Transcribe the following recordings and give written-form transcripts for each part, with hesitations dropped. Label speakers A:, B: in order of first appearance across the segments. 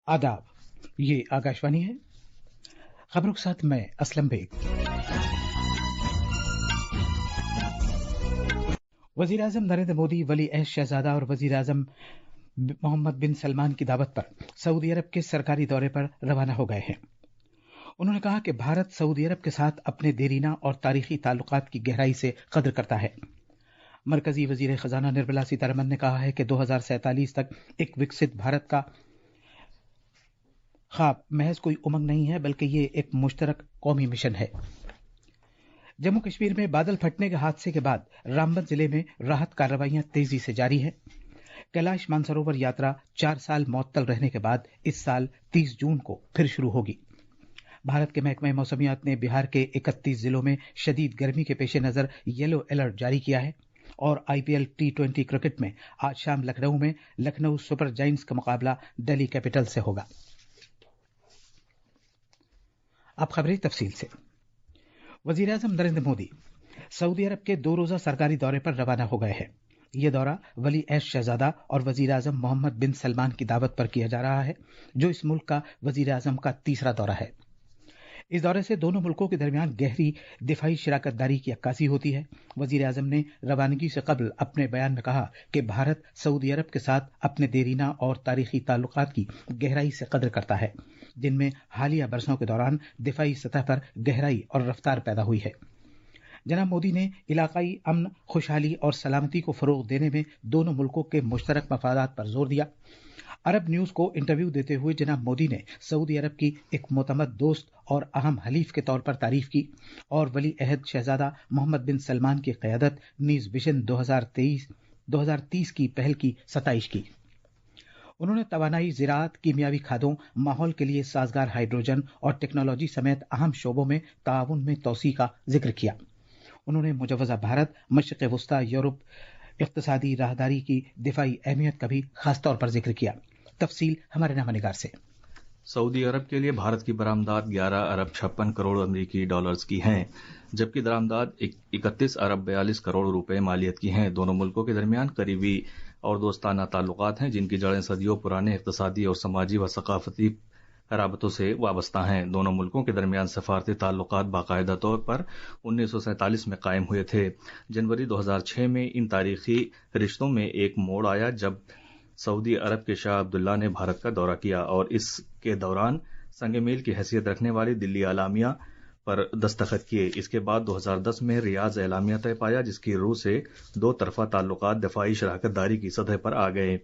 A: आदाब, ये आकाशवाणी है। खबरों के साथ मैं असलम बेग। वजीर आजम नरेंद्र मोदी वली अहद शहजादा और वजीर आजम मोहम्मद बिन सलमान की दावत पर सऊदी अरब के सरकारी दौरे पर रवाना हो गए हैं। उन्होंने कहा कि भारत सऊदी अरब के साथ अपने देरीना और तारीखी ताल्लुकात की गहराई से कदर करता है। मरकजी वजीर खजाना निर्मला सीतारमन ने कहा है कि 2047 तक एक विकसित भारत का ख्वाब महज कोई उमंग नहीं है, बल्कि ये एक मुश्तरक कौमी मिशन है। जम्मू कश्मीर में बादल फटने के हादसे के बाद रामबन जिले में राहत कार्रवाइयां तेजी से जारी है। कैलाश मानसरोवर यात्रा 4 साल मुअत्तल रहने के बाद इस साल 30 जून को फिर शुरू होगी। भारत के महकमे मौसमियात ने बिहार के 31 जिलों में शदीद गर्मी के पेश नजर येलो अलर्ट जारी किया है और IPL T20 क्रिकेट में आज शाम लखनऊ में लखनऊ सुपर जायंट्स का मुकाबला दिल्ली कैपिटल से होगा। अब खबरें तफसील से। वजीर आजम नरेंद्र मोदी सऊदी अरब के 2 रोजा सरकारी दौरे पर रवाना हो गए हैं। यह दौरा वली अहद शहजादा और वजीर आजम मोहम्मद बिन सलमान की दावत पर किया जा रहा है, जो इस मुल्क का वजीर आजम का तीसरा दौरा है। इस दौरे से दोनों मुल्कों के दरमियान गहरी दिफाई शराकतदारी की अक्कासी होती है। वजीर आजम ने रवानगी से कबल अपने बयान में कहा कि भारत सऊदी अरब के साथ अपने देरीना और तारीखी ताल्लुकात की गहराई से कदर करता है, जिनमें हालिया बरसों के दौरान दिफाई सतह पर गहराई और रफ्तार पैदा हुई है। जनाब मोदी ने इलाकाई अमन, खुशहाली और सलामती को फरोग देने में दोनों मुल्कों के मुश्तरक मफादात पर जोर दिया। अरब न्यूज को इंटरव्यू देते हुए जनाब मोदी ने सऊदी अरब की एक मोतमद दोस्त और अहम हलीफ के तौर पर तारीफ की और वली अहद शहजादा मोहम्मद बिन सलमान की क़यादत नीज विजन 2030 की पहल की सताइश की। उन्होंने तवानाई, ज़राअत, कीमियावी खादों, माहौल के लिए साजगार हाइड्रोजन और टेक्नोलॉजी समेत अहम शोबों में ताउन में तोसी का जिक्र किया। उन्होंने मुजव्वज़ा भारत, मशरिक़ वस्ता, यूरोप इक़्तिसादी राहदारी की दिफाई अहमियत का भी खास तौर पर जिक्र किया। तफसील हमारे नामानिगार से।
B: सऊदी अरब के लिए भारत की बरामदात 11 अरब 56 करोड़ अमरीकी डॉलर्स की हैं, जबकि दरामदात 31 अरब 42 करोड़ रुपए मालियत की हैं। दोनों मुल्कों के दरमियान करीबी और दोस्ताना ताल्लुकात हैं, जिनकी जड़ें सदियों पुराने इक़्तिसादी और समाजी व सकाफती राबतों से वाबस्ता हैं। दोनों मुल्कों के दरमियान सफारती ताल्लुकात बाकायदा तौर पर 1947 में कायम हुए थे। जनवरी 2006 में इन तारीखी रिश्तों में एक मोड़ आया जब सऊदी अरब के शाह अब्दुल्ला ने भारत का दौरा किया और इसके दौरान संग मील की हैसियत रखने वाली दिल्ली एलामिया पर दस्तखत किए। इसके बाद 2010 में रियाज एलामिया तय पाया, जिसकी रूह से दो तरफा ताल्लुकात दफाई शराकतदारी की सतह पर आ गए।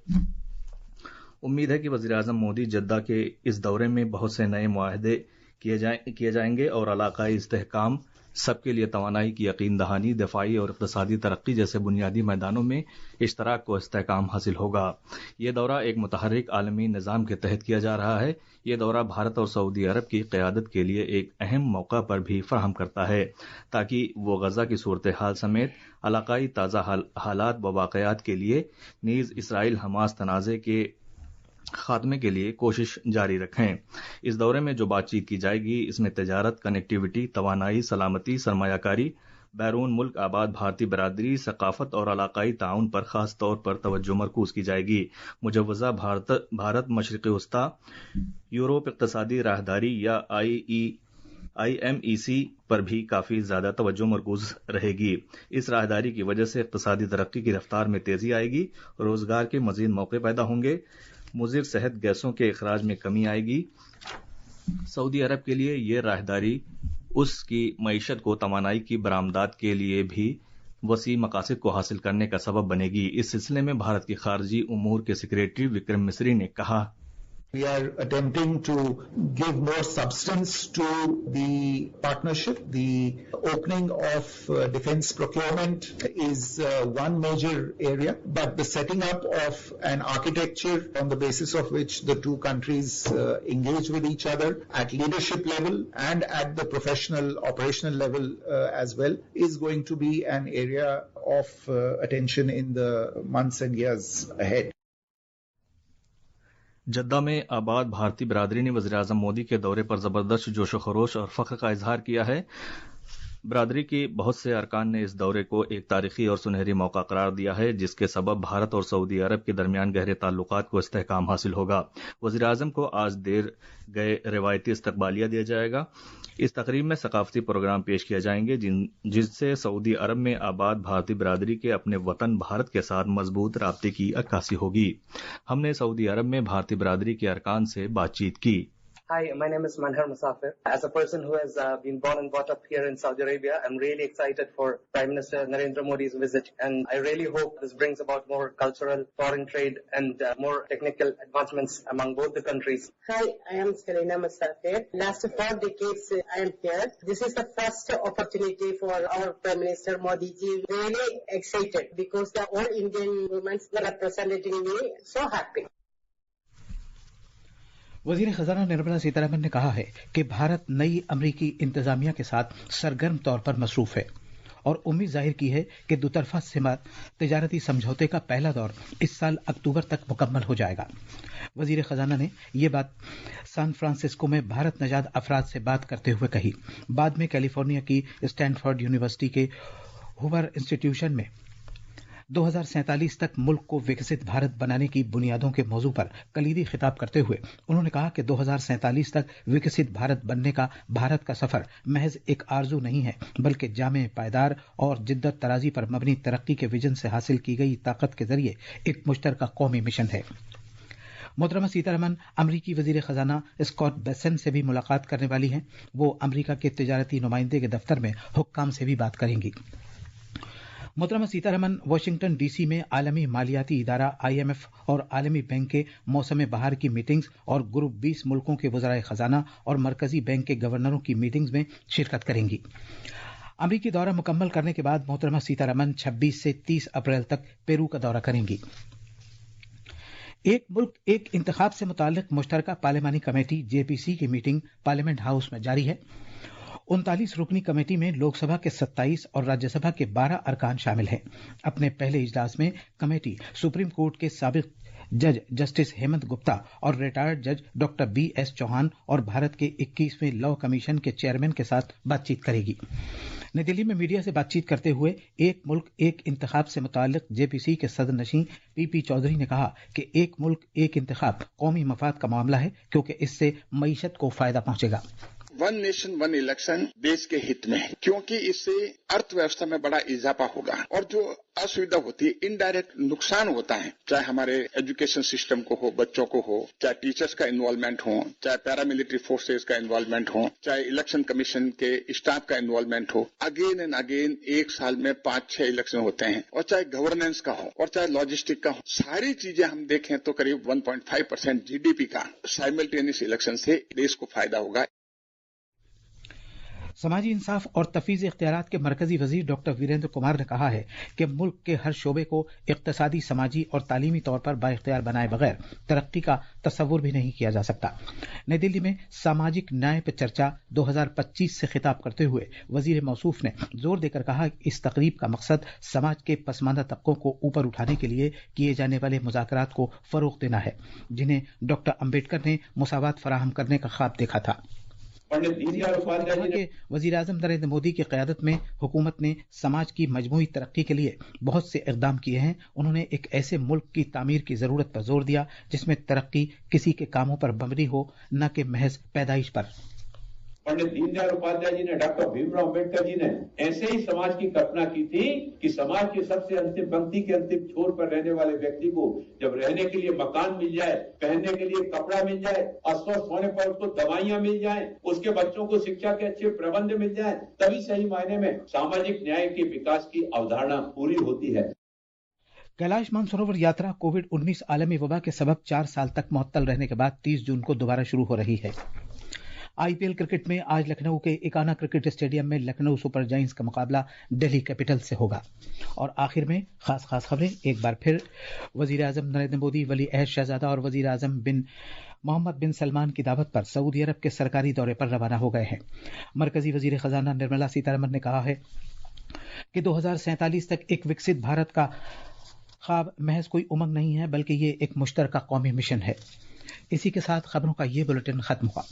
B: उम्मीद है कि वज़ीर आज़म मोदी जद्दा के इस दौरे में बहुत से नए मुआहदे किए जाएंगे और इलाकाई इस्तेहकाम, सबके लिए तवानाई की यकीन दहानी, दफाई और इक़्तिसादी तरक्की जैसे बुनियादी मैदानों में इश्तराक को इस्तेहकाम हासिल होगा। यह दौरा एक मुतहर्रिक आलमी निज़ाम के तहत किया जा रहा है। यह दौरा भारत और सऊदी अरब की क़यादत के लिए एक अहम मौका पर भी फराहम करता है, ताकि वो गज़ा की सूरत हाल समेत इलाकाई ताज़ा हालात व वाक़यात के लिए नीज़ इसराइल हमास तनाज़े के खात्मे के लिए कोशिश जारी रखें। इस दौरे में जो बातचीत की जाएगी, इसमें तजारत, कनेक्टिविटी, तवानाई, सलामती, सरमायाकारी, बैरून मुल्क आबाद भारतीय बरादरी, सकाफत और इलाकाई ताउन पर खास तौर पर तवज्जो मरकूज की जाएगी। मुजव्वज़ा भारत मशरिक़ वस्ता यूरोप इक़्तिसादी राहदारी या IMEC पर भी काफ़ी ज़्यादा तवज्जो मरकूज रहेगी। इस राहदारी की वजह से इक़्तिसादी तरक्की की रफ्तार में तेज़ी आएगी, रोज़गार के मज़ीद मौके पैदा होंगे, मुज़िर सेहत गैसों के अखराज में कमी आएगी। सऊदी अरब के लिए यह राहदारी उसकी मईशत को तवानाई की बरामदात के लिए भी वसी मकासद को हासिल करने का सबब बनेगी। इस सिलसिले में भारत के खारजी उमूर के सेक्रेटरी विक्रम मिस्री ने कहा,
C: We are attempting to give more substance to the partnership. The opening of defense procurement is one major area, but the setting up of an architecture on the basis of which the two countries engage with each other at leadership level and at the professional operational level as well is going to be an area of attention in the months and years ahead.
B: Jeddah में आबाद भारतीय बरादरी ने वज़ीर आज़म मोदी के दौरे पर ज़बरदस्त जोश व खरोश और फ़ख्र का इजहार किया है। برادری کی بہت سے ارکان نے اس دورے کو ایک تاریخی اور سنہری موقع قرار دیا ہے جس کے سبب بھارت اور سعودی عرب کے درمیان گہرے تعلقات کو استحکام حاصل ہوگا۔ وزیر اعظم کو آج دیر گئے روایتی استقبالیہ دیا جائے گا۔ اس تقریب میں ثقافتی پروگرام پیش کیے جائیں گے جن سے سعودی عرب میں آباد بھارتی برادری کے اپنے وطن بھارت کے ساتھ مضبوط رابطے کی عکاسی ہوگی۔ ہم نے سعودی عرب میں بھارتی برادری کے ارکان سے بات چیت کی۔
D: Hi, my name is Manhar Musafir. As a person who has been born and brought up here in Saudi Arabia, I'm really excited for Prime Minister Narendra Modi's visit, and I really hope this brings about more cultural, foreign trade and more technical advancements among both the countries.
E: Hi, I am Selena Musafir. Last 4 decades I am here. This is the first opportunity for our Prime Minister Modi ji. Really excited because the all Indian women were representing me. So happy.
A: वजीर खजाना निर्मला सीतारमण ने कहा है कि भारत नई अमरीकी इंतजामिया के साथ सरगर्म तौर पर मसरूफ है और उम्मीद जाहिर की है कि दुतरफा तिजारती समझौते का पहला दौर इस साल अक्टूबर तक मुकम्मल हो जाएगा। वजीर खजाना ने यह बात सैन फ्रांसिस्को में भारत नजाद अफराद से बात करते हुए कही। बाद में कैलिफोर्निया की स्टैनफोर्ड यूनिवर्सिटी के हूवर इंस्टीट्यूशन में 2047 तक मुल्क को विकसित भारत बनाने की बुनियादों के मौजू पर कलीदी खिताब करते हुए उन्होंने कहा कि 2047 तक विकसित भारत बनने का भारत का सफर महज एक आरजू नहीं है बल्कि जामे, पायदार और जिद्दत तराजी पर मबनी तरक्की के विजन से हासिल की गई ताकत के जरिए एक मुश्तरका कौमी मिशन है। मोहतरमा सीतारमण अमरीकी वजीर खजाना स्कॉट बेसेंट से भी मुलाकात करने वाली हैं। वो अमरीका के तिजारती नुमाइंदे के दफ्तर में हुक्काम से भी बात करेंगी। मोहतरमा सीतारमण वाशिंगटन डीसी में आलमी मालियाती इदारा IMF और आलमी बैंक के मौसम बहार की मीटिंग्स और ग्रुप 20 मुल्कों के वज़राए खजाना और मरकजी बैंक के गवर्नरों की मीटिंग्स में शिरकत करेंगी। अमरीकी दौरा मुकम्मल करने के बाद मोहतरमा सीतारमण 26 से 30 अप्रैल तक पेरू का दौरा करेंगी। एक मुल्क एक इंतखाब से मुताल्लिक मुश्तरका पार्लिमानी कमेटी JPC की मीटिंग पार्लियामेंट हाउस में जारी है। 39 रुकनी कमेटी में लोकसभा के 27 और राज्यसभा के 12 अरकान शामिल हैं। अपने पहले इजलास में कमेटी सुप्रीम कोर्ट के साबिक जज जस्टिस हेमंत गुप्ता और रिटायर्ड जज डॉक्टर BS चौहान और भारत के 21वें लॉ कमीशन के चेयरमैन के साथ बातचीत करेगी। नई दिल्ली में मीडिया से बातचीत करते हुए एक मुल्क एक इंतखाब से मुताल्लिक JPC के सदर नशीं PP चौधरी ने कहा कि एक मुल्क एक इंतखाब कौमी मफाद का मामला है क्योंकि इससे मईशत को फायदा पहुंचेगा।
F: वन नेशन वन इलेक्शन देश के हित में है क्योंकि इससे अर्थव्यवस्था में बड़ा इजाफा होगा और जो असुविधा होती है इनडायरेक्ट नुकसान होता है, चाहे हमारे एजुकेशन सिस्टम को हो, बच्चों को हो, चाहे टीचर्स का इन्वॉल्वमेंट हो, चाहे पैरामिलिट्री फोर्सेस का इन्वॉल्वमेंट हो, चाहे इलेक्शन कमीशन के स्टाफ का इन्वॉल्वमेंट हो। अगेन एंड अगेन एक साल में 5-6 इलेक्शन होते हैं और चाहे गवर्नेंस का हो और चाहे लॉजिस्टिक का हो, सारी चीजें हम देखें तो करीब 1.5% GDP का साइमल्टेनियस इलेक्शन से देश को फायदा होगा।
A: समाजी इंसाफ और तफवीज़ इख्तियारात के मरकजी वजीर डॉक्टर वीरेंद्र कुमार ने कहा है कि मुल्क के हर शोबे को इक्तिसादी, समाजी और तालीमी तौर पर बाइख्तियार बनाए बगैर तरक्की का तस्वुर भी नहीं किया जा सकता। नई दिल्ली में सामाजिक न्याय पर चर्चा 2025 से खिताब करते हुए वजीर मौसूफ ने जोर देकर कहा कि इस तकरीब का मकसद समाज के पसमानदा तबकों को ऊपर उठाने के लिए किए जाने वाले मुज़ाकरात को फरोग़ देना है, जिन्हें डॉक्टर अम्बेडकर ने मुसावात फराहम करने का ख्वाब देखा था। वजीर आजम नरेंद्र मोदी की क़यादत में हुकूमत ने समाज की मजमूई तरक्की के लिए बहुत से इक़दाम किए हैं। उन्होंने एक ऐसे मुल्क की तामीर की जरूरत पर जोर दिया जिसमें तरक्की किसी के कामों पर मबनी हो, न कि महज पैदाइश पर।
G: पंडित दीनदयाल उपाध्याय जी ने, डॉक्टर भीमराव अम्बेडकर जी ने ऐसे ही समाज की कल्पना की थी कि समाज की सबसे अंतिम पंक्ति के अंतिम छोर पर रहने वाले व्यक्ति को जब रहने के लिए मकान मिल जाए, पहनने के लिए कपड़ा मिल जाए, अस्वस्थ होने पर उसको दवाइयां मिल जाए, उसके बच्चों को शिक्षा के अच्छे प्रबंध मिल जाए, तभी सही मायने में सामाजिक न्याय के विकास की अवधारणा पूरी होती है।
A: कैलाश मानसरोवर यात्रा कोविड-19 आलमी वबा के सबब 4 साल तक मुअत्तल रहने के बाद 30 जून को दोबारा शुरू हो रही है। IPL क्रिकेट में आज लखनऊ के इकाना क्रिकेट स्टेडियम में लखनऊ सुपर जायंट्स का मुकाबला दिल्ली कैपिटल से होगा। और आखिर में खास खबरें एक बार फिर। वजीर आजम नरेंद्र मोदी वली अहद शहजादा और वजीर आजम मोहम्मद बिन सलमान की दावत पर सऊदी अरब के सरकारी दौरे पर रवाना हो गए हैं। मरकजी वजीर खजाना निर्मला सीतारमण ने कहा है कि 2047 तक एक विकसित भारत का ख्वाब महज कोई उमंग नहीं है बल्कि ये एक मुश्तरका कौमी मिशन है। इसी के साथ खबरों का ये बुलेटिन खत्म हुआ।